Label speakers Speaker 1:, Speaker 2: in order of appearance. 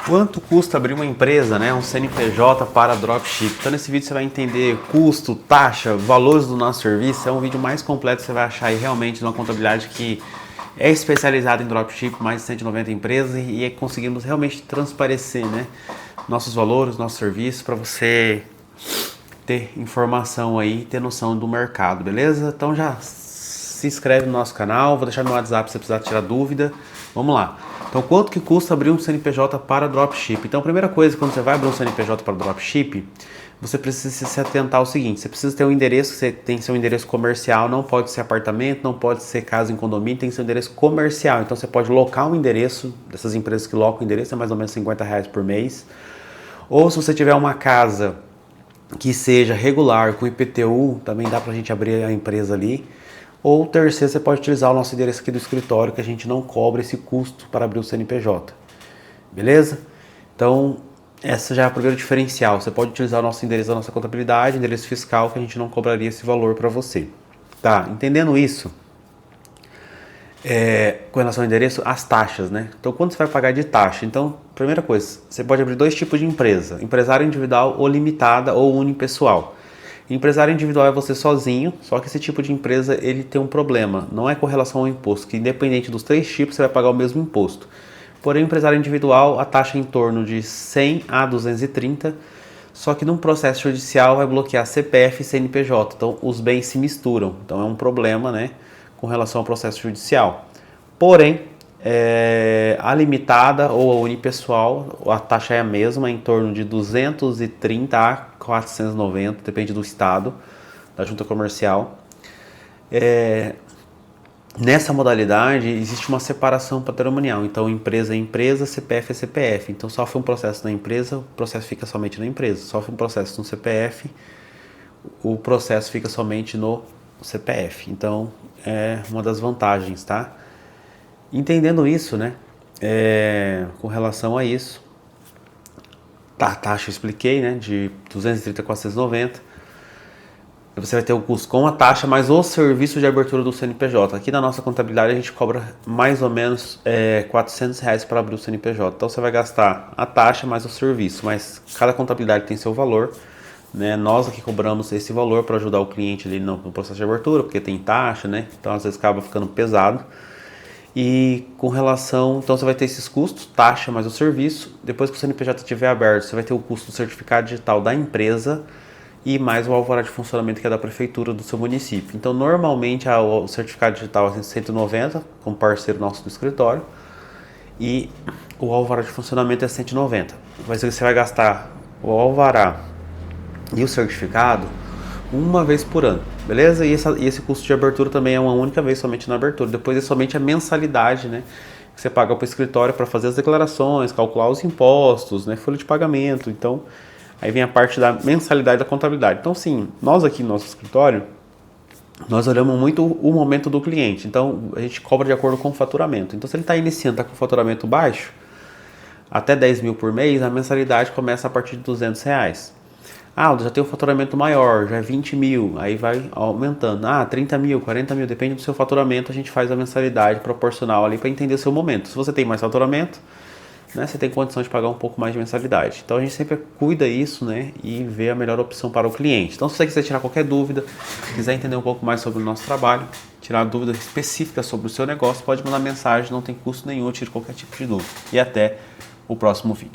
Speaker 1: Quanto custa abrir uma empresa, né, um CNPJ para dropship? Então nesse vídeo você vai entender custo, taxa, valores do nosso serviço. É um vídeo mais completo, você vai achar aí realmente uma contabilidade que é especializada em dropship, mais de 190 empresas e conseguimos realmente transparecer, né, nossos valores, nossos serviços para você ter informação aí, ter noção do mercado, beleza? Então já se inscreve no nosso canal, vou deixar meu WhatsApp se você precisar tirar dúvida. Vamos lá. Então, quanto que custa abrir um CNPJ para dropship? Então, a primeira coisa, quando você vai abrir um CNPJ para dropship, você precisa se atentar ao seguinte: você precisa ter um endereço, você tem que ser um endereço comercial, não pode ser apartamento, não pode ser casa em condomínio, tem que ser um endereço comercial. Então, você pode locar um endereço, dessas empresas que locam o endereço, é mais ou menos R$50 por mês. Ou se você tiver uma casa que seja regular, com IPTU, também dá pra gente abrir a empresa ali. Ou terceiro, você pode utilizar o nosso endereço aqui do escritório, que a gente não cobra esse custo para abrir o CNPJ. Beleza? Então, essa já é o primeiro diferencial. Você pode utilizar o nosso endereço da nossa contabilidade, endereço fiscal, que a gente não cobraria esse valor para você. Tá, entendendo isso, com relação ao endereço, as taxas, né? Então, quanto você vai pagar de taxa? Então, primeira coisa, você pode abrir dois tipos de empresa: empresário individual ou limitada ou unipessoal. Empresário individual é você sozinho, só que esse tipo de empresa ele tem um problema, não é com relação ao imposto, que independente dos três tipos você vai pagar o mesmo imposto. Porém, empresário individual, a taxa é em torno de 100 a 230, só que num processo judicial vai bloquear CPF e CNPJ, então os bens se misturam, então é um problema, né, com relação ao processo judicial. Porém, a limitada ou a unipessoal, a taxa é a mesma, em torno de 230 a 490, depende do estado, da junta comercial. Nessa modalidade, existe uma separação patrimonial, então empresa é empresa, CPF é CPF. Então sofre um processo na empresa, o processo fica somente na empresa. Sofre um processo no CPF, o processo fica somente no CPF. Então é uma das vantagens, tá? Entendendo isso, né, com relação a isso, a taxa eu expliquei, né, de 230 a 490, você vai ter o custo com a taxa mais o serviço de abertura do CNPJ. Aqui na nossa contabilidade a gente cobra mais ou menos R$400 para abrir o CNPJ. Então você vai gastar a taxa mais o serviço, mas cada contabilidade tem seu valor, né? Nós aqui cobramos esse valor para ajudar o cliente ali no processo de abertura, porque tem taxa, né? Então às vezes acaba ficando pesado. E com relação, então você vai ter esses custos, taxa mais o serviço. Depois que o CNPJ estiver aberto, você vai ter o custo do certificado digital da empresa e mais o alvará de funcionamento, que é da prefeitura do seu município. Então normalmente o certificado digital é 190, com parceiro nosso do escritório, e o alvará de funcionamento é 190. Você vai gastar o alvará e o certificado uma vez por ano, beleza? E esse custo de abertura também é uma única vez, somente na abertura. Depois é somente a mensalidade, né, que você paga para o escritório para fazer as declarações, calcular os impostos, né, folha de pagamento. Então, aí vem a parte da mensalidade da contabilidade. Então, sim, nós aqui no nosso escritório, nós olhamos muito o momento do cliente. Então, a gente cobra de acordo com o faturamento. Então, se ele está iniciando, está com faturamento baixo, até 10 mil por mês, a mensalidade começa a partir de R$200. Ah, já tem um faturamento maior, já é 20 mil, aí vai aumentando. Ah, 30 mil, 40 mil, depende do seu faturamento, a gente faz a mensalidade proporcional ali para entender o seu momento. Se você tem mais faturamento, né, você tem condição de pagar um pouco mais de mensalidade. Então a gente sempre cuida isso, né, e vê a melhor opção para o cliente. Então se você quiser tirar qualquer dúvida, quiser entender um pouco mais sobre o nosso trabalho, tirar dúvida específica sobre o seu negócio, pode mandar mensagem, não tem custo nenhum, tire qualquer tipo de dúvida. E até o próximo vídeo.